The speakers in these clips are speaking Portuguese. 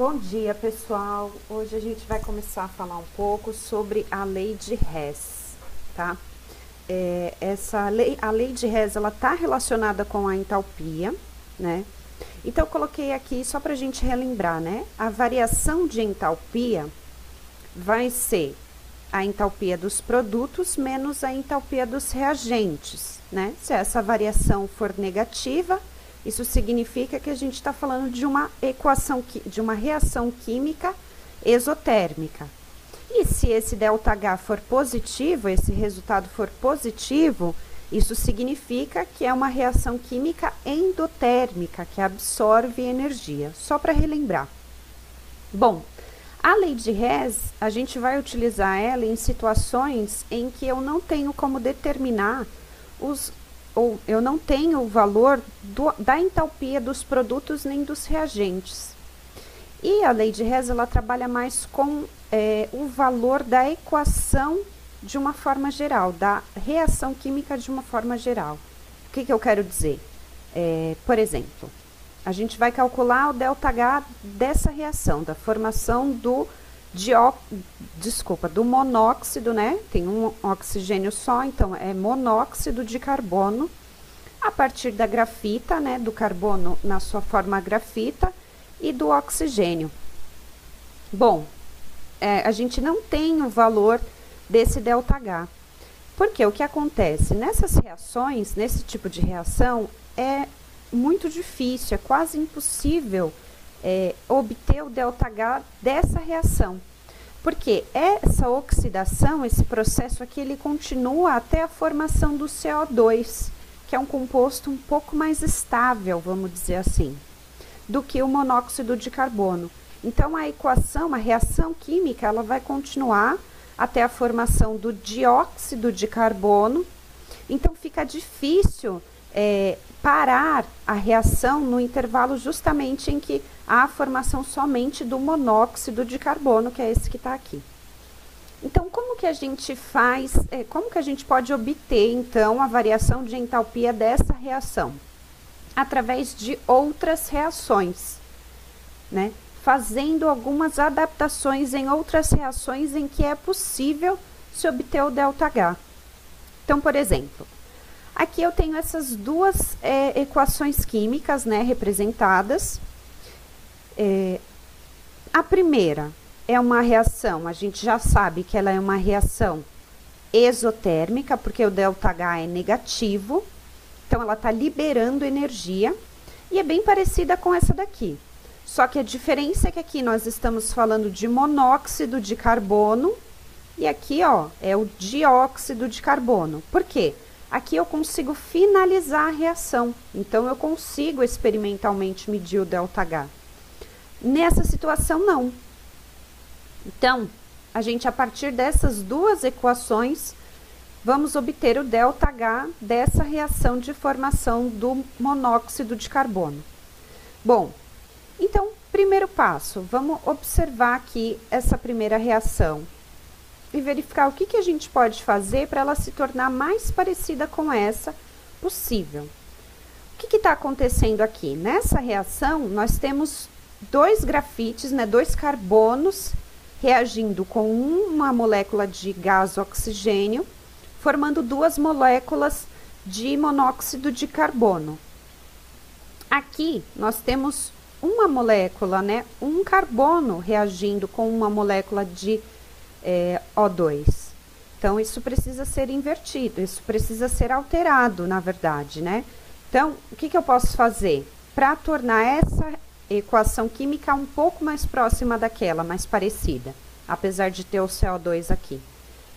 Bom dia, pessoal. Hoje a gente vai começar a falar um pouco sobre a lei de Hess, tá? A lei de Hess, ela tá relacionada com a entalpia, né? Então, eu coloquei aqui só para a gente relembrar, né? A variação de entalpia vai ser a entalpia dos produtos menos a entalpia dos reagentes, né? Se essa variação for negativa, isso significa que a gente está falando de uma reação química exotérmica. E se esse ΔH for positivo, esse resultado for positivo, isso significa que é uma reação química endotérmica, que absorve energia. Só para relembrar. Bom, a lei de Hess, a gente vai utilizar ela em situações em que eu não tenho como determinar ou eu não tenho o valor da entalpia dos produtos nem dos reagentes. E a lei de Hess, ela trabalha mais com o valor da equação de uma forma geral, da reação química de uma forma geral. O que eu quero dizer? Por exemplo, a gente vai calcular o ΔH dessa reação, da formação do monóxido, né? Tem um oxigênio só, então é monóxido de carbono, a partir da grafita, né? Do carbono na sua forma grafita e do oxigênio. Bom, a gente não tem o valor desse ΔH, porque o que acontece nessas reações, nesse tipo de reação, é muito difícil, é quase impossível obter o ΔH dessa reação, porque essa oxidação, esse processo aqui, ele continua até a formação do CO2, que é um composto um pouco mais estável, vamos dizer assim, do que o monóxido de carbono. Então, a equação, a reação química, ela vai continuar até a formação do dióxido de carbono. Então, fica difícil parar a reação no intervalo justamente em que há a formação somente do monóxido de carbono, que é esse que está aqui. Então, como que a gente faz, como que a gente pode obter, então, a variação de entalpia dessa reação? Através de outras reações, né? Fazendo algumas adaptações em outras reações em que é possível se obter o ΔH. Então, por exemplo, aqui eu tenho essas duas equações químicas, né, representadas. A primeira é uma reação, a gente já sabe que ela é uma reação exotérmica, porque o ΔH é negativo, então ela está liberando energia, e é bem parecida com essa daqui. Só que a diferença é que aqui nós estamos falando de monóxido de carbono, e aqui, ó, é o dióxido de carbono. Por quê? Aqui eu consigo finalizar a reação, então eu consigo experimentalmente medir o ΔH. Nessa situação, não. Então, a gente, a partir dessas duas equações, vamos obter o ΔH dessa reação de formação do monóxido de carbono. Bom, então, primeiro passo, vamos observar aqui essa primeira reação e verificar o que a gente pode fazer para ela se tornar mais parecida com essa possível. O que está acontecendo aqui? Nessa reação, nós temos dois grafites, né, dois carbonos reagindo com uma molécula de gás oxigênio, formando duas moléculas de monóxido de carbono. Aqui, nós temos uma molécula, né, um carbono reagindo com uma molécula de O2. Então, isso precisa ser invertido, isso precisa ser alterado, na verdade, né? Então, o que eu posso fazer? Para tornar essa equação química um pouco mais próxima daquela, mais parecida, apesar de ter o CO2 aqui.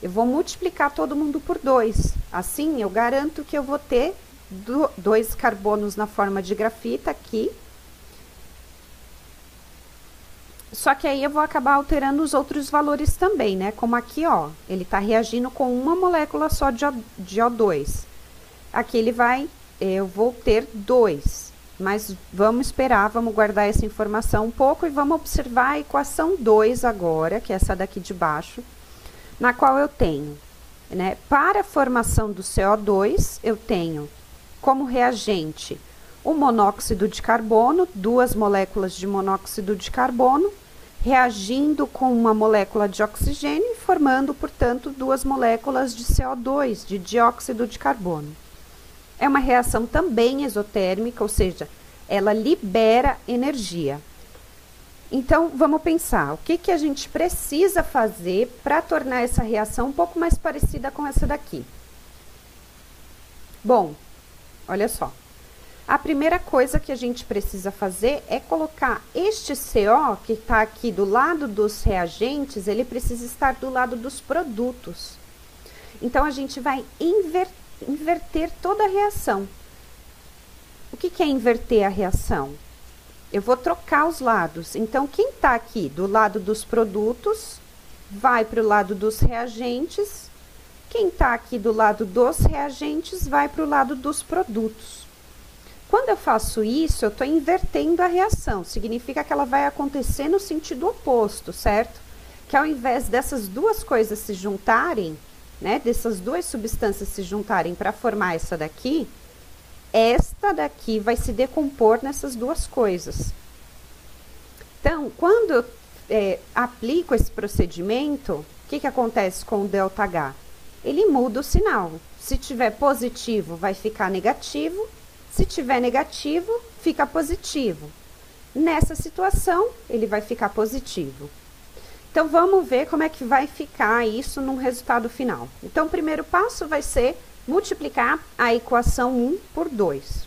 Eu vou multiplicar todo mundo por 2. Assim, eu garanto que eu vou ter dois carbonos na forma de grafita aqui. Só que aí eu vou acabar alterando os outros valores também, né? Como aqui, ó, ele está reagindo com uma molécula só de O2. Aqui eu vou ter 2. Mas vamos esperar, vamos guardar essa informação um pouco e vamos observar a equação 2 agora, que é essa daqui de baixo, na qual eu tenho, né? Para a formação do CO2, eu tenho como reagente o monóxido de carbono, duas moléculas de monóxido de carbono, reagindo com uma molécula de oxigênio e formando, portanto, duas moléculas de CO2, de dióxido de carbono. É uma reação também exotérmica, ou seja, ela libera energia. Então, vamos pensar, o que a gente precisa fazer para tornar essa reação um pouco mais parecida com essa daqui? Bom, olha só. A primeira coisa que a gente precisa fazer é colocar este CO, que está aqui do lado dos reagentes, ele precisa estar do lado dos produtos. Então, a gente vai inverter toda a reação. O que é inverter a reação? Eu vou trocar os lados. Então, quem está aqui do lado dos produtos, vai para o lado dos reagentes. Quem está aqui do lado dos reagentes, vai para o lado dos produtos. Quando eu faço isso, eu estou invertendo a reação. Significa que ela vai acontecer no sentido oposto, certo? Que ao invés dessas duas coisas se juntarem, né, dessas duas substâncias se juntarem para formar essa daqui, esta daqui vai se decompor nessas duas coisas. Então, quando eu aplico esse procedimento, o que acontece com o ΔH? Ele muda o sinal. Se tiver positivo, vai ficar negativo. Se tiver negativo, fica positivo. Nessa situação, ele vai ficar positivo. Então, vamos ver como é que vai ficar isso no resultado final. Então, o primeiro passo vai ser multiplicar a equação 1 por 2.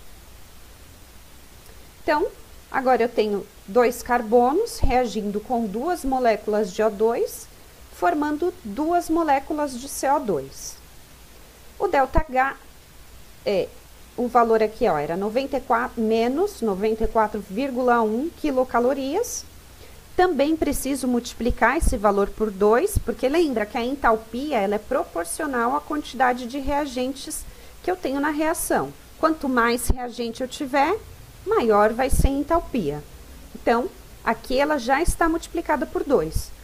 Então, agora eu tenho dois carbonos reagindo com duas moléculas de O2, formando duas moléculas de CO2. O ΔH o valor aqui, ó, era menos 94,1 quilocalorias. Também preciso multiplicar esse valor por 2, porque lembra que a entalpia ela é proporcional à quantidade de reagentes que eu tenho na reação. Quanto mais reagente eu tiver, maior vai ser a entalpia. Então, aqui ela já está multiplicada por 2.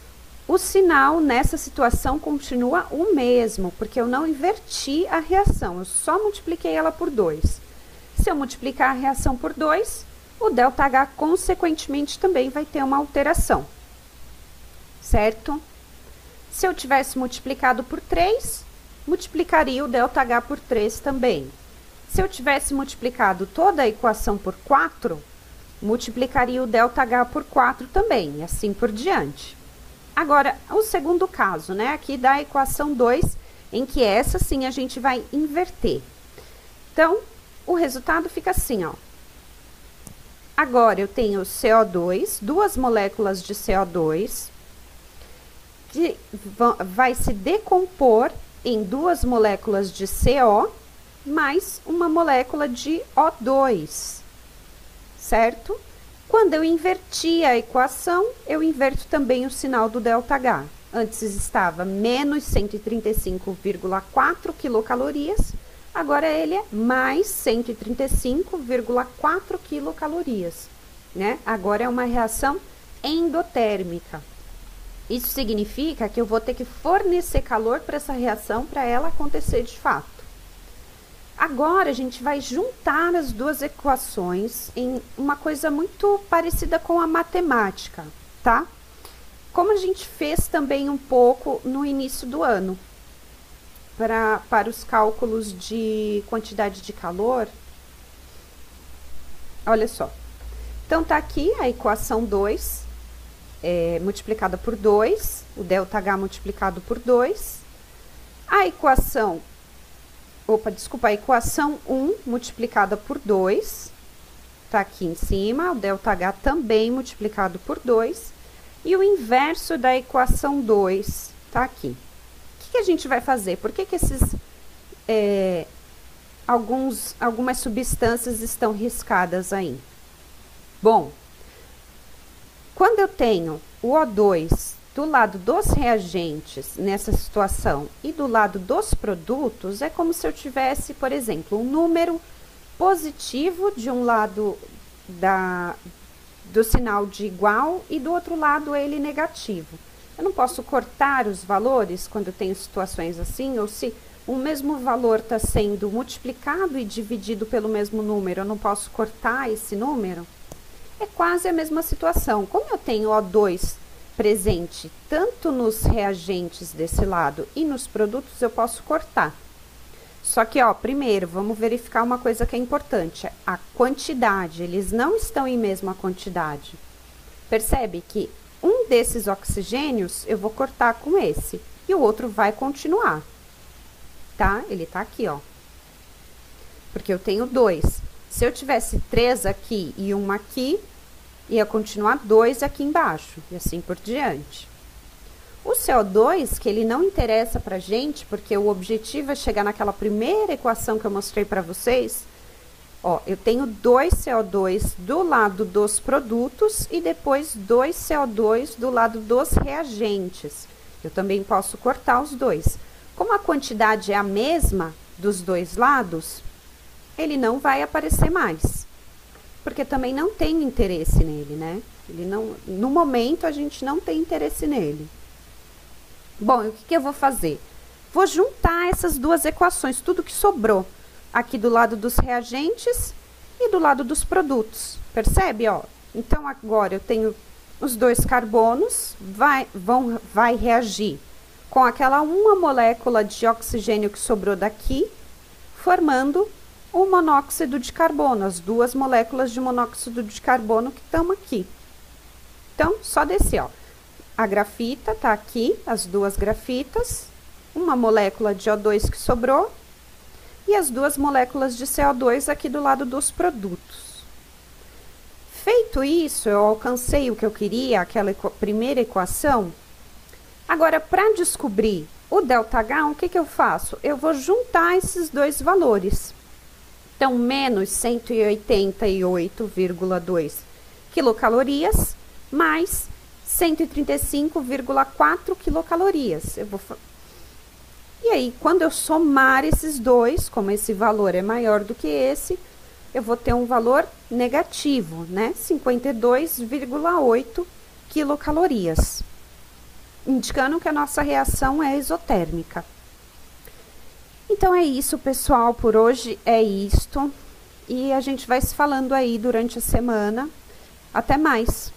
O sinal nessa situação continua o mesmo, porque eu não inverti a reação, eu só multipliquei ela por 2. Se eu multiplicar a reação por 2, o ΔH consequentemente também vai ter uma alteração, certo? Se eu tivesse multiplicado por 3, multiplicaria o ΔH por 3 também. Se eu tivesse multiplicado toda a equação por 4, multiplicaria o ΔH por 4 também, e assim por diante. Agora, o segundo caso, né, aqui da equação 2, em que essa sim a gente vai inverter. Então, o resultado fica assim, ó. Agora, eu tenho CO2, duas moléculas de CO2, que vai se decompor em duas moléculas de CO, mais uma molécula de O2, certo? Quando eu inverti a equação, eu inverto também o sinal do ΔH. Antes estava menos 135,4 quilocalorias, agora ele é mais 135,4 quilocalorias, né? Agora é uma reação endotérmica. Isso significa que eu vou ter que fornecer calor para essa reação para ela acontecer de fato. Agora, a gente vai juntar as duas equações em uma coisa muito parecida com a matemática, tá? Como a gente fez também um pouco no início do ano, para os cálculos de quantidade de calor. Olha só. Então, tá aqui a equação 2, multiplicada por 2, o ΔH multiplicado por 2. A equação... a equação 1 multiplicada por 2, tá aqui em cima, o ΔH também multiplicado por 2, e o inverso da equação 2 tá aqui. O que a gente vai fazer? Por que algumas substâncias estão riscadas aí? Bom, quando eu tenho o O2 do lado dos reagentes nessa situação e do lado dos produtos, é como se eu tivesse, por exemplo, um número positivo de um lado do sinal de igual e do outro lado ele negativo. Eu não posso cortar os valores quando eu tenho situações assim, ou se o mesmo valor está sendo multiplicado e dividido pelo mesmo número, eu não posso cortar esse número? É quase a mesma situação. Como eu tenho O2 presente tanto nos reagentes desse lado e nos produtos, eu posso cortar. Só que, ó, primeiro, vamos verificar uma coisa que é importante. A quantidade, eles não estão em mesma quantidade. Percebe que um desses oxigênios eu vou cortar com esse e o outro vai continuar, tá? Ele tá aqui, ó. Porque eu tenho 2. Se eu tivesse 3 aqui e 1 aqui, ia continuar 2 aqui embaixo e assim por diante. O CO2, que ele não interessa pra gente, porque o objetivo é chegar naquela primeira equação que eu mostrei para vocês. Ó, eu tenho 2 CO2 do lado dos produtos e depois 2 CO2 do lado dos reagentes. Eu também posso cortar os dois. Como a quantidade é a mesma dos dois lados, ele não vai aparecer mais. Porque também não tem interesse nele, né? Ele não, no momento a gente não tem interesse nele. Bom, e o que eu vou fazer? Vou juntar essas duas equações, tudo que sobrou, aqui do lado dos reagentes e do lado dos produtos. Percebe, ó? Então, agora eu tenho os dois carbonos, vai reagir com aquela uma molécula de oxigênio que sobrou daqui, formando o monóxido de carbono, as duas moléculas de monóxido de carbono que estão aqui. Então, só descer, ó. A grafita tá aqui, as duas grafitas, uma molécula de O2 que sobrou e as duas moléculas de CO2 aqui do lado dos produtos. Feito isso, eu alcancei o que eu queria, aquela primeira equação. Agora, para descobrir o ΔH, o que eu faço? Eu vou juntar esses dois valores. Então, menos 188,2 quilocalorias, mais 135,4 quilocalorias. E aí, quando eu somar esses dois, como esse valor é maior do que esse, eu vou ter um valor negativo, né? 52,8 quilocalorias, indicando que a nossa reação é exotérmica. Então, é isso, pessoal. Por hoje é isto. E a gente vai se falando aí durante a semana. Até mais!